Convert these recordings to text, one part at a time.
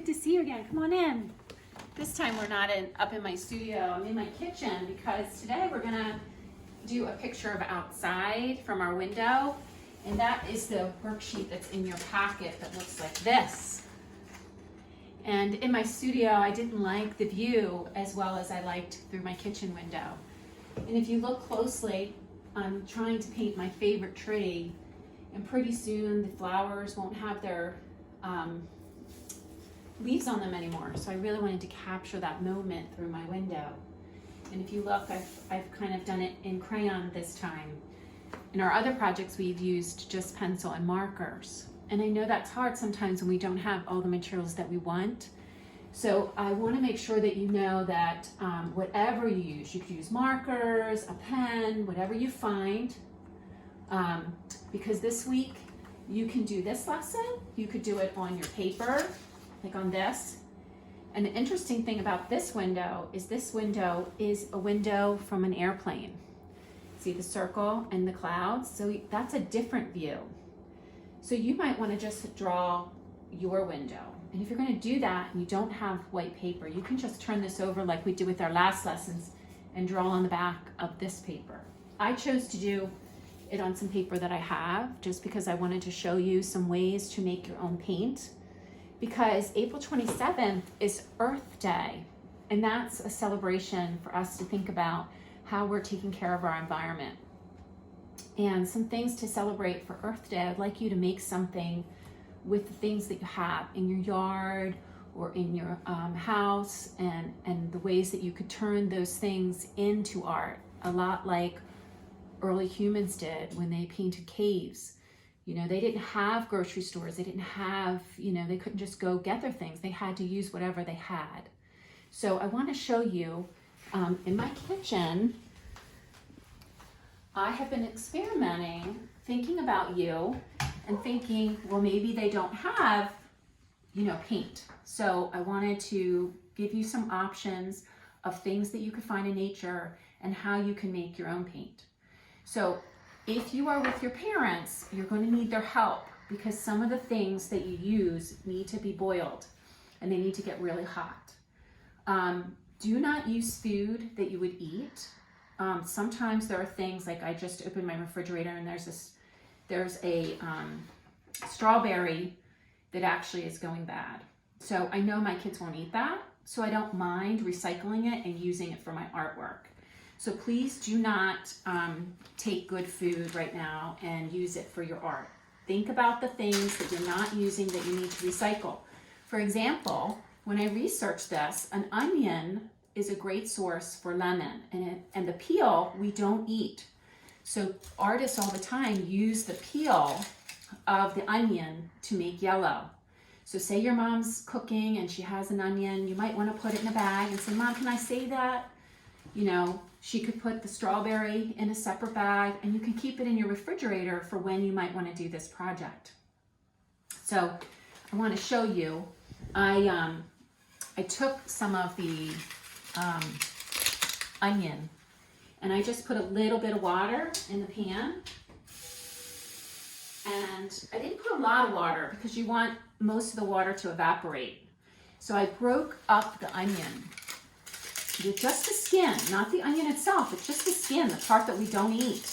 good to see you again. Come on in. This time we're not up in my studio. I'm in my kitchen because today we're gonna do a picture of outside from our window. And that is the worksheet that's in your packet that looks like this. And in my studio, I didn't like the view as well as I liked through my kitchen window. And if you look closely, I'm trying to paint my favorite tree, and pretty soon the flowers won't have their leaves on them anymore. So I really wanted to capture that moment through my window. And if you look, I've kind of done it in crayon this time. In our other projects, we've used just pencil and markers. And I know that's hard sometimes when we don't have all the materials that we want. So I want to make sure that you know that whatever you use, you could use markers, a pen, whatever you find. Because this week you can do this lesson. You could do it on your paper, like on this. And the interesting thing about this window is a window from an airplane. See the circle and the clouds? So that's a different view. So you might want to just draw your window. And if you're going to do that and you don't have white paper, you can just turn this over like we did with our last lessons and draw on the back of this paper. I chose to do it on some paper that I have just because I wanted to show you some ways to make your own paint, because April 27th is Earth Day, and that's a celebration for us to think about how we're taking care of our environment. And some things to celebrate for Earth Day, I'd like you to make something with the things that you have in your yard or in your house, and the ways that you could turn those things into art, a lot like early humans did when they painted caves. You know, they didn't have grocery stores, they didn't have, they couldn't just go get their things, they had to use whatever they had. So I want to show you in my kitchen, I have been experimenting, thinking about you and thinking, well, maybe they don't have, paint. So I wanted to give you some options of things that you could find in nature and how you can make your own paint. So if you are with your parents, you're going to need their help because some of the things that you use need to be boiled and they need to get really hot. Do not use food that you would eat. Sometimes there are things like I just opened my refrigerator and there's a strawberry that actually is going bad. So I know my kids won't eat that, so I don't mind recycling it and using it for my artwork. So please do not take good food right now and use it for your art. Think about the things that you're not using that you need to recycle. For example, when I researched this, an onion is a great source for lemon, and the peel we don't eat. So artists all the time use the peel of the onion to make yellow. So say your mom's cooking and she has an onion, you might want to put it in a bag and say, Mom, can I save that? She could put the strawberry in a separate bag, and you can keep it in your refrigerator for when you might want to do this project. So I want to show you, I took some of the onion and I just put a little bit of water in the pan, and I didn't put a lot of water because you want most of the water to evaporate. So I broke up the onion with just the skin, not the onion itself, but just the skin, the part that we don't eat.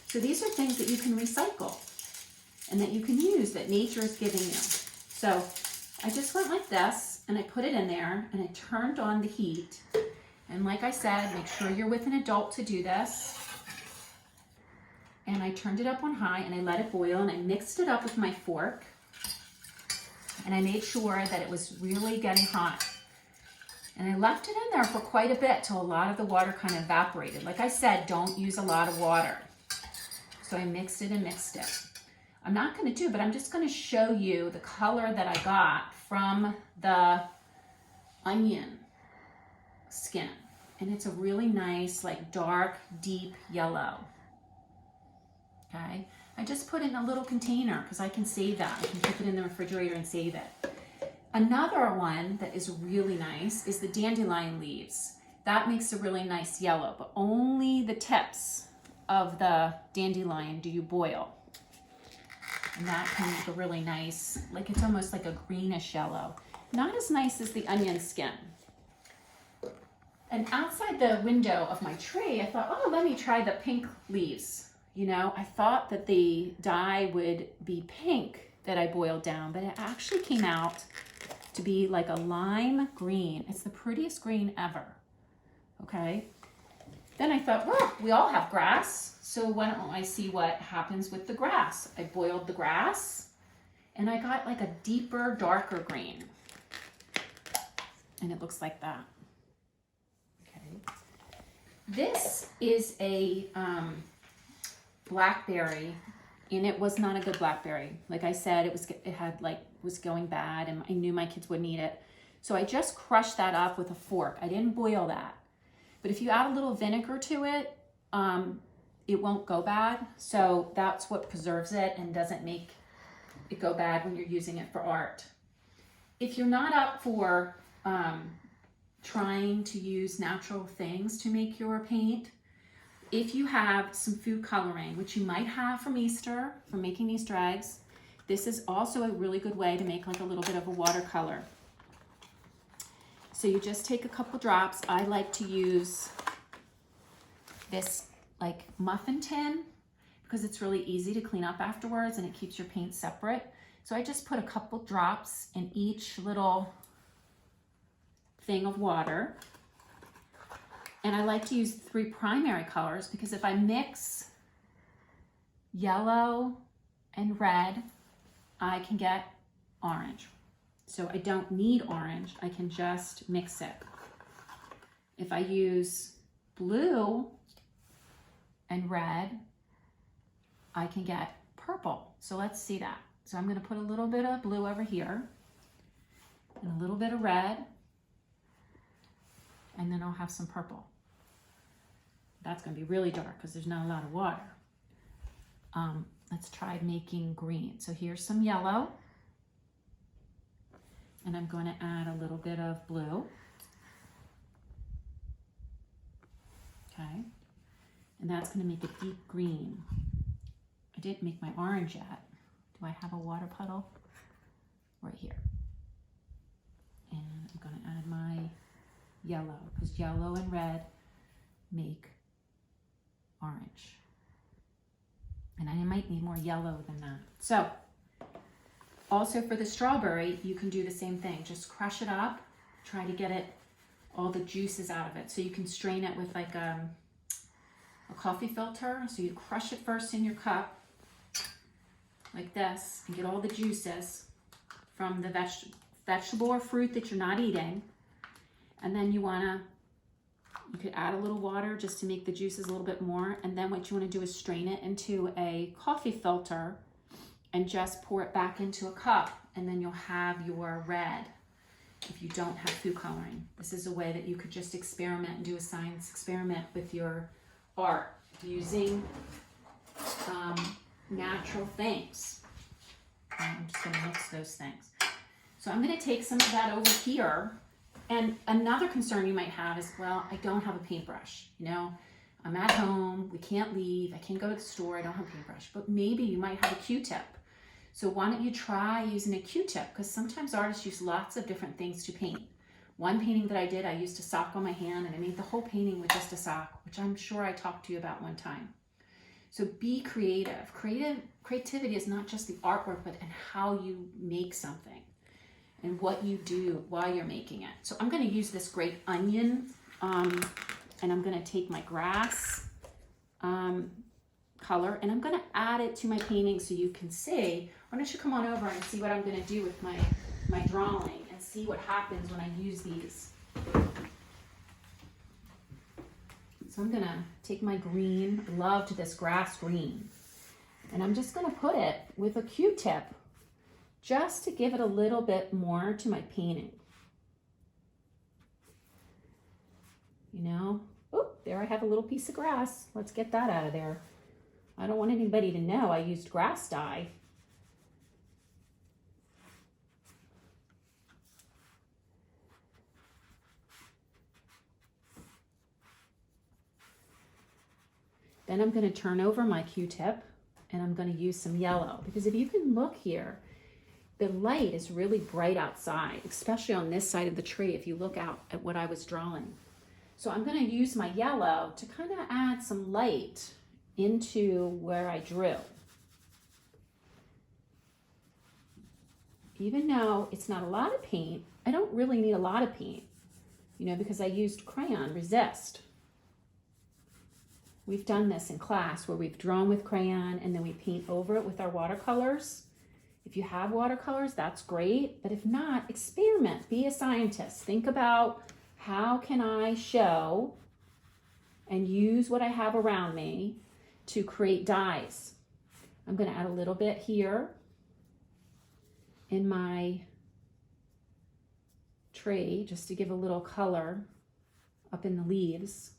So these are things that you can recycle and that you can use, that nature is giving you. So I just went like this and I put it in there and I turned on the heat. And like I said, make sure you're with an adult to do this. And I turned it up on high and I let it boil and I mixed it up with my fork. And I made sure that it was really getting hot. And I left it in there for quite a bit till a lot of the water kind of evaporated. Like I said, don't use a lot of water. So I mixed it and mixed it. I'm not going to do, but I'm just going to show you the color that I got from the onion skin. And it's a really nice, like dark, deep yellow. Okay. I just put it in a little container because I can save that. I can keep it in the refrigerator and save it. Another one that is really nice is the dandelion leaves. That makes a really nice yellow, but only the tips of the dandelion do you boil. And that can make a really nice, like it's almost like a greenish yellow. Not as nice as the onion skin. And outside the window of my tree, I thought, oh, let me try the pink leaves. You know, I thought that the dye would be pink that I boiled down, but it actually came out to be like a lime green. It's the prettiest green ever, okay? Then I thought, well, we all have grass, so why don't I see what happens with the grass? I boiled the grass, and I got like a deeper, darker green. And it looks like that. Okay. This is a blackberry, and it was not a good blackberry. Like I said, was going bad, and I knew my kids wouldn't eat it. So I just crushed that up with a fork. I didn't boil that. But if you add a little vinegar to it, it won't go bad. So that's what preserves it and doesn't make it go bad when you're using it for art. If you're not up for trying to use natural things to make your paint, if you have some food coloring, which you might have from Easter, from making Easter eggs, this is also a really good way to make like a little bit of a watercolor. So you just take a couple drops. I like to use this like muffin tin because it's really easy to clean up afterwards and it keeps your paint separate. So I just put a couple drops in each little thing of water. And I like to use 3 primary colors because if I mix yellow and red, I can get orange. So I don't need orange, I can just mix it. If I use blue and red, I can get purple. So let's see that. So I'm gonna put a little bit of blue over here and a little bit of red, and then I'll have some purple. That's gonna be really dark because there's not a lot of water. Let's try making green. So here's some yellow. And I'm going to add a little bit of blue. Okay. And that's going to make a deep green. I didn't make my orange yet. Do I have a water puddle? Right here. And I'm going to add my yellow, because yellow and red make orange. And I might need more yellow than that. So, also for the strawberry, you can do the same thing. Just crush it up, try to get it, all the juices out of it. So you can strain it with like a coffee filter. So you crush it first in your cup, like this, and get all the juices from the vegetable or fruit that you're not eating. And then you could add a little water just to make the juices a little bit more. And then what you want to do is strain it into a coffee filter and just pour it back into a cup, and then you'll have your red if you don't have food coloring. This is a way that you could just experiment and do a science experiment with your art using natural things. I'm just gonna mix those things. So I'm gonna take some of that over here. And another concern you might have is, well, I don't have a paintbrush, you know? I'm at home, we can't leave, I can't go to the store, I don't have a paintbrush, but maybe you might have a Q-tip. So why don't you try using a Q-tip? Because sometimes artists use lots of different things to paint. One painting that I did, I used a sock on my hand and I made the whole painting with just a sock, which I'm sure I talked to you about one time. So be creative. Creativity is not just the artwork, but in how you make something and what you do while you're making it. So I'm gonna use this great onion and I'm gonna take my grass color and I'm gonna add it to my painting so you can see. Why don't you come on over and see what I'm gonna do with my drawing and see what happens when I use these. So I'm gonna take my green, loved this grass green, and I'm just gonna put it with a Q-tip just to give it a little bit more to my painting. You know, oh, there I have a little piece of grass. Let's get that out of there. I don't want anybody to know I used grass dye. Then I'm going to turn over my Q-tip and I'm going to use some yellow, because if you can look here, the light is really bright outside, especially on this side of the tree if you look out at what I was drawing. So I'm going to use my yellow to kind of add some light into where I drew. Even though it's not a lot of paint, I don't really need a lot of paint, you know, because I used crayon resist. We've done this in class where we've drawn with crayon and then we paint over it with our watercolors. If you have watercolors, that's great, but if not, experiment, be a scientist. Think about, how can I show and use what I have around me to create dyes? I'm going to add a little bit here in my tray just to give a little color up in the leaves.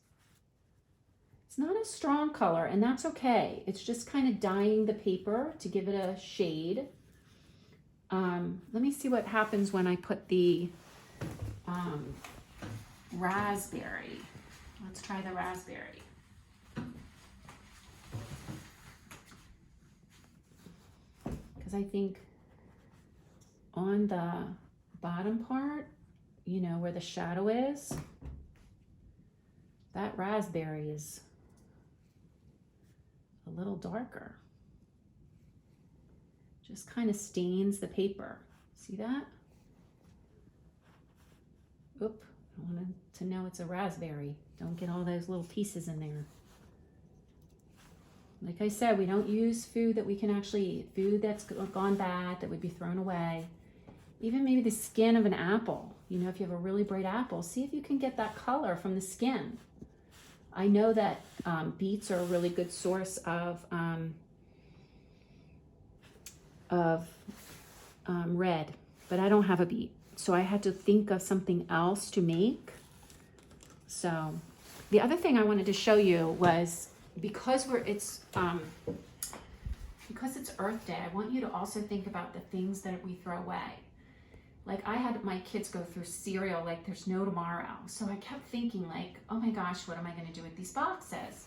It's not a strong color, and that's okay. It's just kind of dyeing the paper to give it a shade. Let me see what happens when I put the raspberry. Let's try the raspberry. Because I think on the bottom part, you know, where the shadow is, that raspberry is a little darker. Just kind of stains the paper. See that? Oop, I wanted to know it's a raspberry. Don't get all those little pieces in there. Like I said, we don't use food that we can actually eat. Food that's gone bad, that would be thrown away. Even maybe the skin of an apple. You know, if you have a really bright apple, see if you can get that color from the skin. I know that beets are a really good source of red, but I don't have a beet. So I had to think of something else to make. So the other thing I wanted to show you was, because it's Earth Day, I want you to also think about the things that we throw away. Like, I had my kids go through cereal like there's no tomorrow. So I kept thinking, like, oh my gosh, what am I going to do with these boxes?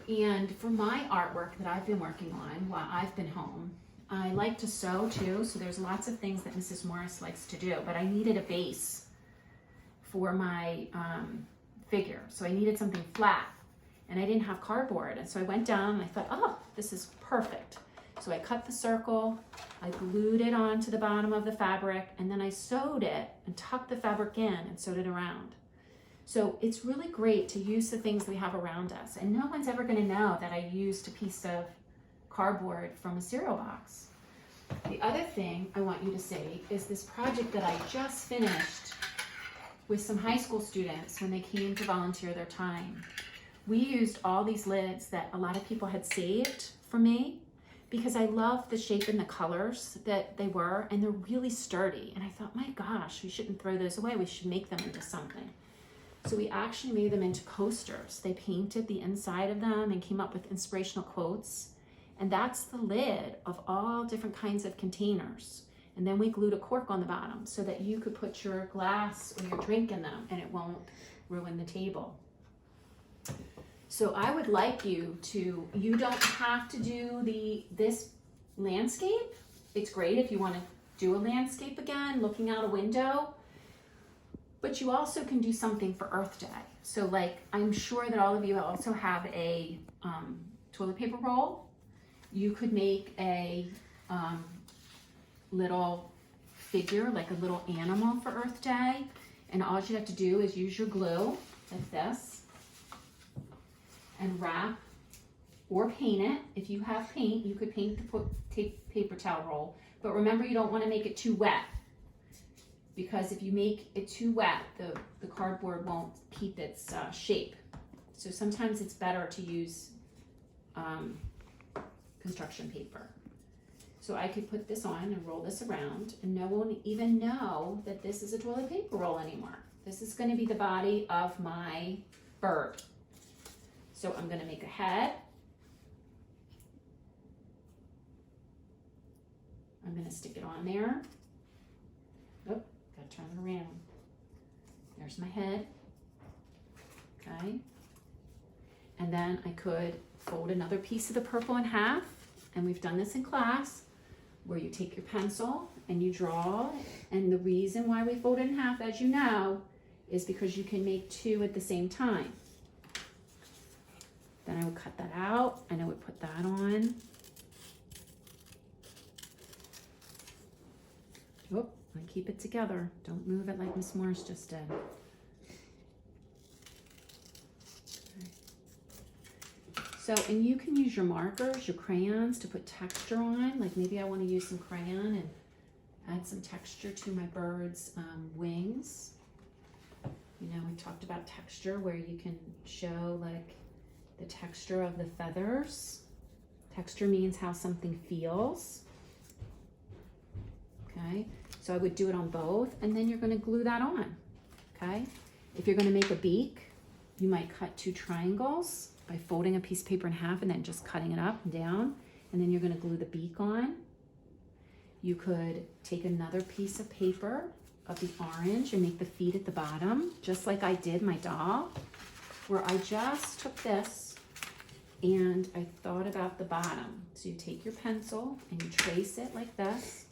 And for my artwork that I've been working on while I've been home, I like to sew too. So there's lots of things that Mrs. Morris likes to do, but I needed a base for my figure. So I needed something flat, and I didn't have cardboard. And so I went down and I thought, oh, this is perfect. So I cut the circle, I glued it onto the bottom of the fabric, and then I sewed it and tucked the fabric in and sewed it around. So it's really great to use the things we have around us. And no one's ever going to know that I used a piece of cardboard from a cereal box. The other thing I want you to see is this project that I just finished with some high school students when they came to volunteer their time. We used all these lids that a lot of people had saved for me, because I love the shape and the colors that they were, and they're really sturdy. And I thought, my gosh, we shouldn't throw those away. We should make them into something. So we actually made them into coasters. They painted the inside of them and came up with inspirational quotes. And that's the lid of all different kinds of containers. And then we glued a cork on the bottom so that you could put your glass or your drink in them and it won't ruin the table. So I would like you to, you don't have to do this landscape. It's great if you want to do a landscape again, looking out a window, but you also can do something for Earth Day. So like, I'm sure that all of you also have a toilet paper roll. You could make a little figure, like a little animal for Earth Day. And all you have to do is use your glue like this, and wrap or paint it. If you have paint, you could paint the paper towel roll. But remember, you don't want to make it too wet, because if you make it too wet, the cardboard won't keep its shape. So sometimes it's better to use construction paper. So I could put this on and roll this around, and no one will even know that this is a toilet paper roll anymore. This is going to be the body of my bird. So I'm going to make a head. I'm going to stick it on there. Oh, got to turn it around. There's my head. Okay. And then I could fold another piece of the purple in half, and we've done this in class. where you take your pencil and you draw. And the reason why we fold it in half, as you know, is because you can make two at the same time. Then I would cut that out and I would put that on. Oh, and keep it together. Don't move it like Miss Morris just did. So, and you can use your markers, your crayons to put texture on. Like maybe I want to use some crayon and add some texture to my bird's wings. You know, we talked about texture where you can show like the texture of the feathers. Texture means how something feels. Okay, so I would do it on both, and then you're going to glue that on. Okay, if you're going to make a beak, you might cut 2 triangles by folding a piece of paper in half and then just cutting it up and down, and then you're going to glue the beak on. You could take another piece of paper of the orange and make the feet at the bottom, just like I did my doll, where I just took this and I thought about the bottom. So you take your pencil and you trace it like this,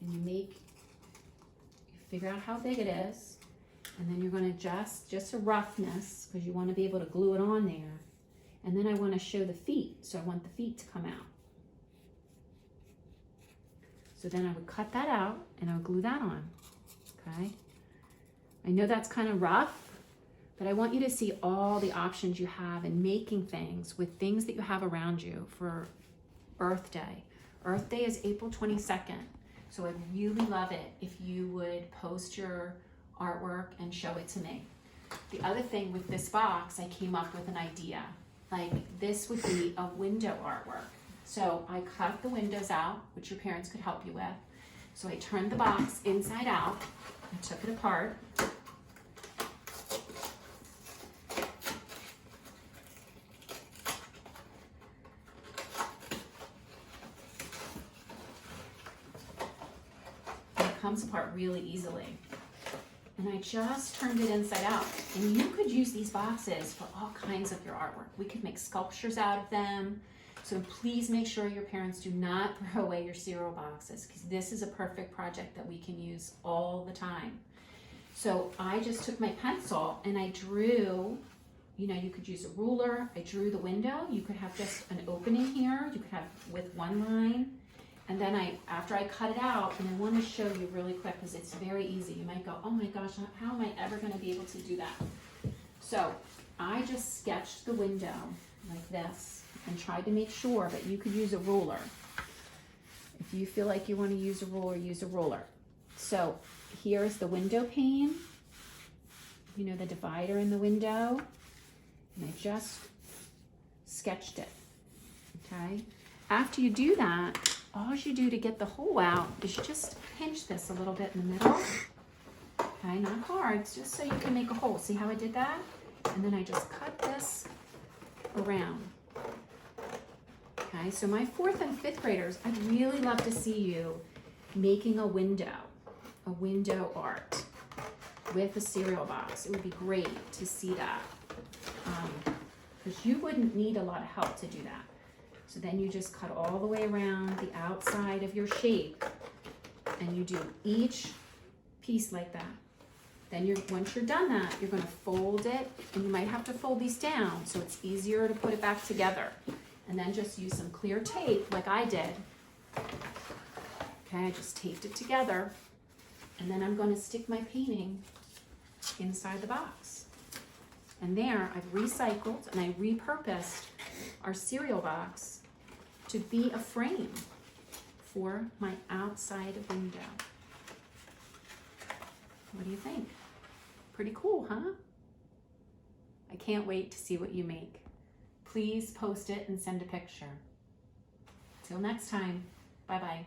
and you figure out how big it is. And then you're going to just a roughness, because you want to be able to glue it on there. And then I want to show the feet, so I want the feet to come out. So then I would cut that out and I would glue that on, okay? I know that's kind of rough, but I want you to see all the options you have in making things with things that you have around you for Earth Day. Earth Day is April 22nd, so I'd really love it if you would post your artwork and show it to me. The other thing with this box, I came up with an idea. Like this would be a window artwork. So I cut the windows out, which your parents could help you with. So I turned the box inside out, I took it apart. And it comes apart really easily. And I just turned it inside out. And you could use these boxes for all kinds of your artwork. We could make sculptures out of them. So please make sure your parents do not throw away your cereal boxes, because this is a perfect project that we can use all the time. So I just took my pencil and I drew, you know, you could use a ruler. I drew the window. You could have just an opening here. You could have with one line. And then after I cut it out, and I want to show you really quick because it's very easy. You might go, oh my gosh, how am I ever going to be able to do that? So I just sketched the window like this and tried to make sure that you could use a ruler. If you feel like you want to use a ruler, use a ruler. So here's the window pane, you know, the divider in the window, and I just sketched it, okay? After you do that, all you do to get the hole out is you just pinch this a little bit in the middle. Okay, not hard, it's just so you can make a hole. See how I did that? And then I just cut this around. Okay, so my 4th and 5th graders, I'd really love to see you making a window art with a cereal box. It would be great to see that, because you wouldn't need a lot of help to do that. So then you just cut all the way around the outside of your shape, and you do each piece like that. Then once you're done that, you're going to fold it, and you might have to fold these down so it's easier to put it back together. And then just use some clear tape like I did. Okay, I just taped it together, and then I'm going to stick my painting inside the box. And there I've recycled and I repurposed our cereal box to be a frame for my outside window. What do you think? Pretty cool, huh? I can't wait to see what you make. Please post it and send a picture. Till next time, bye-bye.